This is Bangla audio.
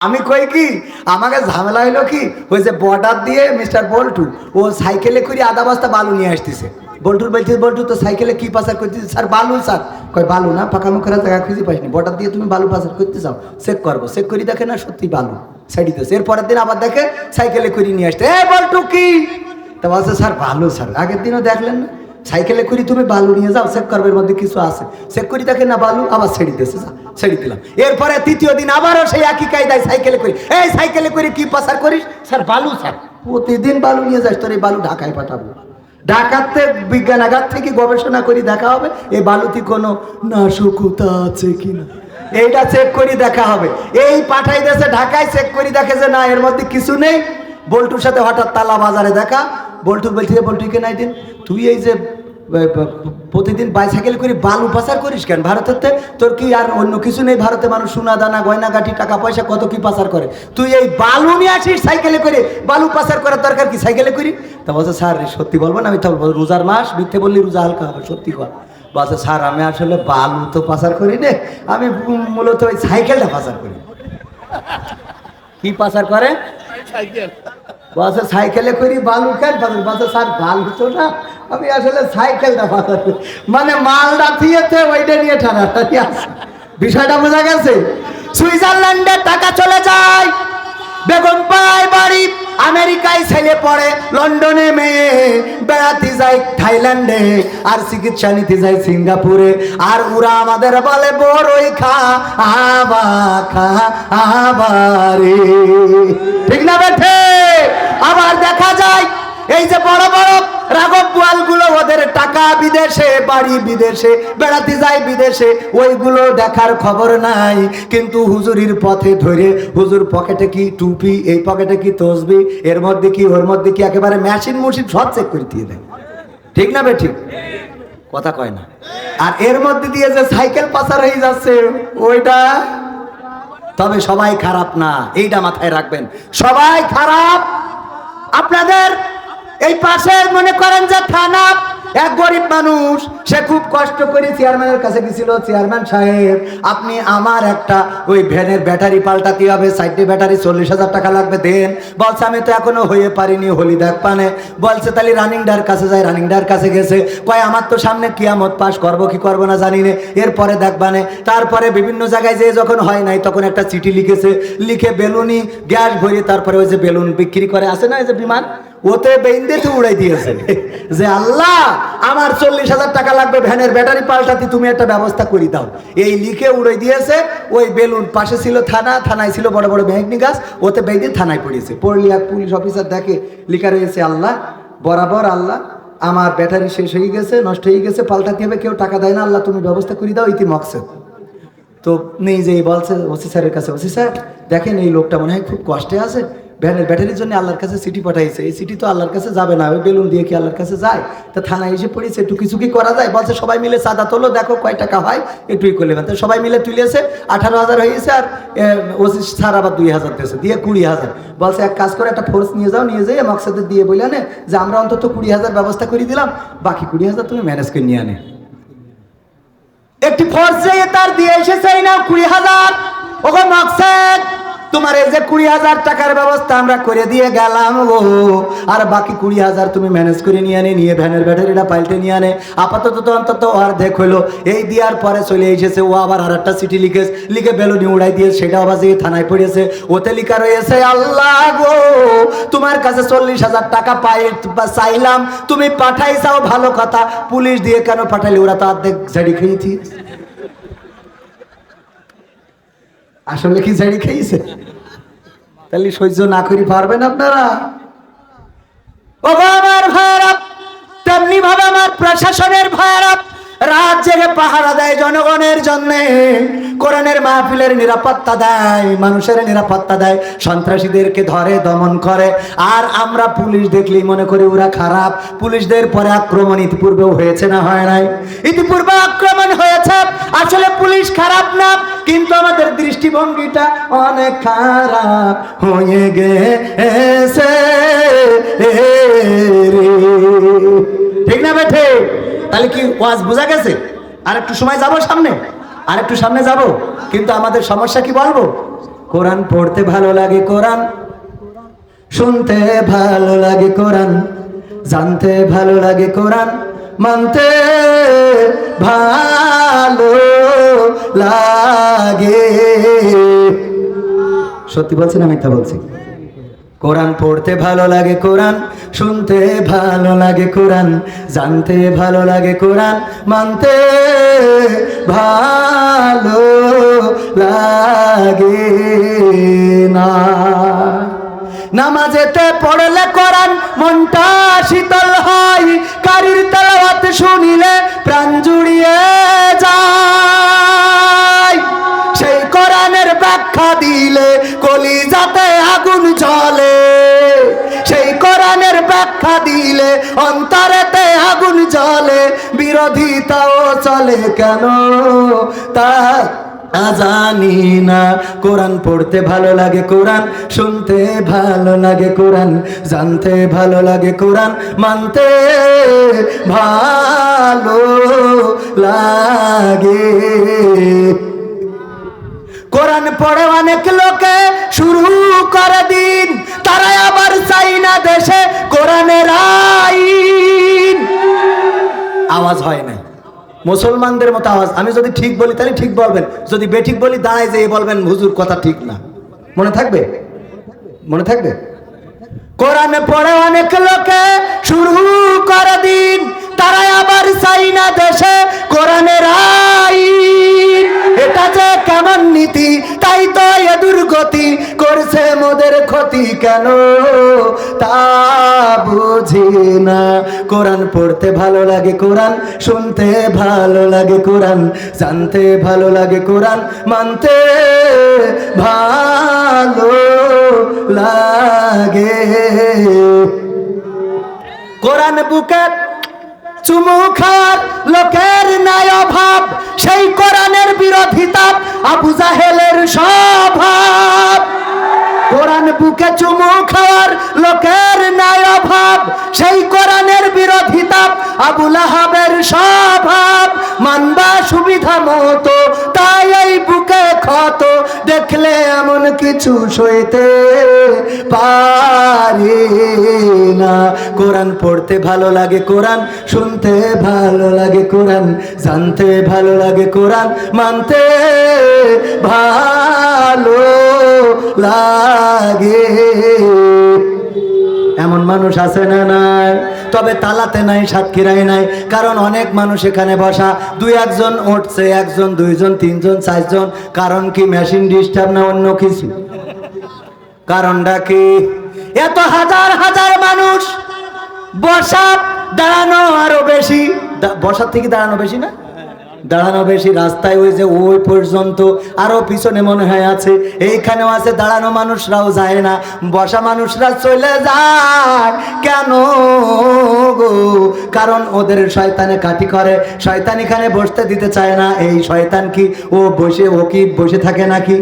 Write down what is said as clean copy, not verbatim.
আমি কই কি আমাকে ঝামেলা হইলো কি ওই যে বর্ডার দিয়ে মিস্টার বল্টু ও সাইকেলে করে আধা বস্তা বালু নিয়ে আসতেছে। বল্টুর বলছে, বল্টু তো সাইকেলে কি পাচার করতেছে? স্যার বালু। স্যার কয় বালু না, ফাঁকা মুখের জায়গা খুঁজে পাইনি, বর্ডার দিয়ে তুমি বালু পাচার করতে চাও, চেক করবো। চেক করি দেখে না সত্যি বালু সাইডিতেছে। এর পরের দিন আবার দেখে সাইকেলে করে নিয়ে আসতে, এ বল্টু কি? তা বলছে স্যার বালু। স্যার আগের দিনও দেখলেন না, সাইকেলে করে তুমি বালু নিয়ে যাও, চেক করবে এর মধ্যে কিছু আছে। চেক করি দেখে না বালু, আবার ছেড়ে দিয়েছে, ছেড়ে দিলাম। এরপরে তৃতীয় দিন আবারও সেই একই কায়দায় সাইকেলে করি, এই সাইকেলে করে কি পাচার করিস? স্যার বালু। স্যার প্রতিদিন বালু নিয়ে যাস, তোর এই বালু ঢাকায় পাঠাবো। ঢাকাতে বিজ্ঞানাগার থেকে গবেষণা করি দেখা হবে এই বালুতে কোনো নাশকতা আছে কিনা, এইটা চেক করি দেখা হবে। এই পাঠাই দিয়েছে ঢাকায়, চেক করি দেখে যে না এর মধ্যে কিছু নেই। বল্টুর সাথে হঠাৎ তালা বাজারে দেখা। বল্টু বলছি, বল্টুকে নাই দিন, তুই এই যে প্রতিদিন বাইসাইকেল করে বালু পাচার করিস কেন ভারতের? তোর কি আর অন্য কিছু নেই? ভারতে মানুষ সোনা দানা গয়নাগাটি টাকা পয়সা কত কি পাচার করে, তুই এই বালু নিয়ে আসিস সাইকেলে করে? বালু পাচার করার দরকার কি সাইকেলে করি? তা বলছে স্যার সত্যি বলবো না? আমি তো রোজার মাস, মিথ্যে বললি রোজা হালকা হবে, সত্যি কর। বলছে স্যার আমি আসলে বালু তো পাচার করি নে, আমি মূলত ওই সাইকেলটা পাচার করি। কি পাচার করে? সাইকেল। বলছে সাইকেলে করি বালু কেন পাচার? বলছে স্যার বালু তো না, আমি আসলে সাইকেলটা পাচার করি, মানে মালটা থিয়েতে ওইটা নিয়ে ঠানাটানি আছে। বিষয়টা বোঝা গেছে? সুইজারল্যান্ডে টাকা চলে যায়, বেগম পায় বাড়ি, আমেরিকায় ছেলে পড়ে, লন্ডনে মেয়ে, বেড়াতে যায় থাইল্যান্ডে, আর চিকিৎসা নিতে যায় সিঙ্গাপুরে। আর ওরা আমাদের বলে বড়ই খা আবা খা আবারে, ঠিক না বেঠে? আবার দেখা যায় এই যে বড় বড় রাঘব বোয়ালগুলো, ওদের টাকা বিদেশে, বাড়ি বিদেশে, বেড়াতে যায় বিদেশে, ওইগুলো দেখার খবর নাই। কিন্তু হুজুরির পথে ধরে হুজুর পকেটে কি টুপি, এই পকেটে কি তসবি, এর মধ্যে কি ওর মধ্যে কি, একেবারে মেশিন সব চেক করে দিয়ে দেয়, ঠিক না বে ঠিক? কথা কয় না। আর এর মধ্যে দিয়ে যে সাইকেল পাচার হয়ে যাচ্ছে ওইটা, তবে সবাই খারাপ না, এইটা মাথায় রাখবেন, সবাই খারাপ। আপনাদের এই পাশে মনে করেন যে থানা, এক গরিব মানুষ, সে খুব কষ্ট করে চেয়ারম্যানের কাছে গেছিল, চেয়ারম্যান সাহেব আপনি আমার একটা ওই ভ্যানের ব্যাটারি পাল্টাতে হবে, সাইডে ব্যাটারি 40,000 টাকা লাগবে, দেন। বলছে আমি তো এখনো হয়ে পারিনি, হলি দেখ পানে। বলছে তাহলে রানিং ডার কাছে যায়, রানিং ডার কাছে গেছে, কয় আমার তো সামনে কিয়ামত, পাস করবো কি করবো না জানি না, এরপরে দেখবানে। তারপরে বিভিন্ন জায়গায় যে যখন হয় নাই তখন একটা চিঠি লিখেছে, লিখে বেলুনি গ্যাস ভরে, তারপরে ওই যে বেলুন বিক্রি করে আছে না, এই যে বিমান, ওতে বেঁধে তো উড়াই দিয়েছে যে আল্লাহ আমার 40,000 টাকা লাগবে ভ্যানের ব্যাটারি পাল্টাতে, তুমি একটা ব্যবস্থা করে দাও, এই লিখে উড়াই দিয়েছে। ওই বেলুন পাশে ছিল থানা, থানায় ছিল বড় বড় মেহগনি গাছ, ওতে বেঁধে থানায় পড়িয়েছে। পড়লি এক পুলিশ অফিসার দেখে লেখা রয়েছে আল্লাহ বরাবর, আল্লাহ আমার ব্যাটারি শেষ হয়ে গেছে, নষ্ট হয়ে গেছে, পাল্টাতে হবে, কেউ টাকা দেয় না, আল্লাহ তুমি ব্যবস্থা করে দাও, ইতি মকসদ। তো নেই যে বলছে ওসি স্যারের কাছে, ওসি স্যার দেখেন এই লোকটা মনে হয় খুব কষ্টে আছে, ভ্যানের ব্যাটারির জন্য আল্লাহর কাছে চিঠি পাঠাইছে, এই চিঠি তো আল্লাহর কাছে যাবে না, ওই বেলুন দিয়ে কি আল্লাহর কাছে যায়? তা থানায় এসে পড়েছে, একটু কিছু কি করা যায়? বলছে সবাই মিলে চাঁদা তোলো, দেখো কয় টাকা হয়, একটুই করলে। তো সবাই মিলে তুলেছে, 18,000 হয়েছে, আর ওসি স্যার আবার 2,000 দিয়েছে, দিয়ে 20,000। বলছে এক কাজ করে একটা ফোর্স নিয়ে যাও, নিয়ে যাই মকসদের দিয়ে বলে আনে যে আমরা অন্তত 20,000 ব্যবস্থা করে দিলাম, বাকি 20,000 তুমি ম্যানেজ করে নিয়ে আনে। একটি ফোর্স যেয়ে তার দিয়ে এসেছে না 20,000। ওগো মকসদ, তোমার এই যে 20,000 টাকার ব্যবস্থা আমরা করে দিয়ে গেলাম গো, আর বাকি 20,000 তুমি ম্যানেজ করে নিয়ে আনে, নিয়ে ভ্যানের ব্যাটারিটা পাল্টে নিয়ে আনে। আপাতত তো অন্তত অর্ধেক হইলো। এই দেওয়ার পরে চলে এসেছে ও আবার আর একটা চিঠি লিখে বেলুনি উড়াই দিয়ে সেটা আবার যে থানায় পড়েছে, ওতে লিখা রয়েছে আল্লাহ গো তোমার কাছে 40,000 টাকা চাইলাম, তুমি পাঠাইছাও ভালো কথা, পুলিশ দিয়ে কেন পাঠাইলে? ওরা তো অর্ধেক ঝাড়ি খেয়েছি। আসলে কি ঝাড়ি খেয়েছে? তাহলে সহ্য না করি পারবেন আপনারা? ও আমার ভাইরা, তেমনি ভাবে আমার প্রশাসনের ভাইরা রাত জেগে পাহারা দেয় জনগণের জন্য, কোরআনের মাহফিলের নিরাপত্তা দেয়, মানুষের নিরাপত্তা দেয়, সন্ত্রাসীদেরকে ধরে দমন করে। আর আমরা পুলিশ দেখলেই মনে করি ওরা খারাপ। পুলিশদের পরে আক্রমণ ইতিপূর্বেও হয়েছে না হয় নাই? ইতিপূর্বে আক্রমণ হয়েছে। আসলে পুলিশ খারাপ না, কিন্তু আমাদের দৃষ্টিভঙ্গিটা অনেক খারাপ হয়ে গেছে, ঠিক না বেঠে? তাহলে কি ওয়াজ বোঝা গেছে? আর একটু সময় যাব সামনে, আর একটু সামনে যাব, কিন্তু আমাদের সমস্যা কি বলবো? কোরআন পড়তে ভালো লাগে, কোরআন শুনতে ভালো লাগে, কোরআন জানতে ভালো লাগে, কোরআন মানতে ভালো লাগে। সত্যি বলছি না মিথ্যা বলছি? কোরআন পড়তে ভালো লাগে, কোরআন শুনতে ভালো লাগে, কোরআন জানতে ভালো লাগে, কোরআন মানতে ভালো লাগে না। নামাজেতে পড়লে কোরআন মনটা শীতল হয়, কারির তেলাওয়াত শুনিলে প্রাণ জুড়িয়ে যায়। সেই কোরআনের ব্যাখ্যা দিলে কলিজাতে আগুন জ্বলে, সেই কোরআনের ব্যাখ্যা দিলে অন্তরেতে আগুন জ্বলে। বিরোধিতাও চলে কেন তা জানি না। কোরআন পড়তে ভালো লাগে, কোরআন শুনতে ভালো লাগে, কোরআন জানতে ভালো লাগে, কোরআন মানতে ভালো লাগে। কোরআন পড়ে অনেক লোকে শুরু করে দিন, তারা আবার চাই না দেশে কোরআনের আইন। আওয়াজ হয় না মুসলমানদের মতো আওয়াজ। আমি যদি ঠিক বলি তাহলে ঠিক বলবেন, যদি বেঠিক বলি দাঁড়ায় যেয়ে বলবেন হুজুর কথা ঠিক না। মনে থাকবে? মনে থাকবে? কোরআন পড়ে অনেক লোকে শুরু করে দিন, তারা আবার চাই না দেশে কোরআনের আইন। এটা যে কেমন নীতি, তাই তো এ দুর্গতি করছে মোদের ক্ষতি কেন তা বুঝি না। কোরআন পড়তে ভালো লাগে, কোরআন শুনতে ভালো লাগে, কোরআন জানতে ভালো লাগে, কোরআন মানতে ভালো লাগে। কোরআন বুকে চুমু খাওয়ার লোকের নাই অভাব, সেই কোরআনের বিরোধিতা আবু জাহেলের স্বভাব। কোরআন বুকে চুমু খাওয়ার লোকের নাই অভাব, সেই কোরআনের বিরোধিতা আবু লাহাবের স্বভাব। মানবা সুবিধা মতো তাই এই বুকে ক্ষত, দেখলে এমন কিছু সইতে পারি না। কোরআন পড়তে ভালো লাগে, কোরআন শুনতে ভালো লাগে, কোরআন জানতে ভালো লাগে, কোরআন মানতে ভালো লাগে। এমন মানুষ আছে না নাই? তবে তালাতে নাই, সাতক্ষীরায় নাই, কারণ অনেক মানুষ এখানে বসা। দুই একজন উঠছে, একজন দুইজন তিনজন চারজন। কারণ কি মেশিন ডিস্টার্ব না অন্য কিছু? কারণটা কি? এত হাজার হাজার মানুষ, বসা দাঁড়ানো আরো বেশি। বসার থেকে দাঁড়ানো বেশি না? দাঁড়ানো বেশি। রাস্তায় ওই যে ওই পর্যন্ত, আরো পিছনে মনে হয় আছে, এইখানেও আছে। দাঁড়ানো মানুষরাও যায় না, বসা মানুষরা চলে যায় কেন গো? কারণ ওদের শয়তানে কাঠি করে, শয়তান এখানে বসতে দিতে চায় না। এই শয়তান কি ও বসে, ও কি বসে থাকে নাকি?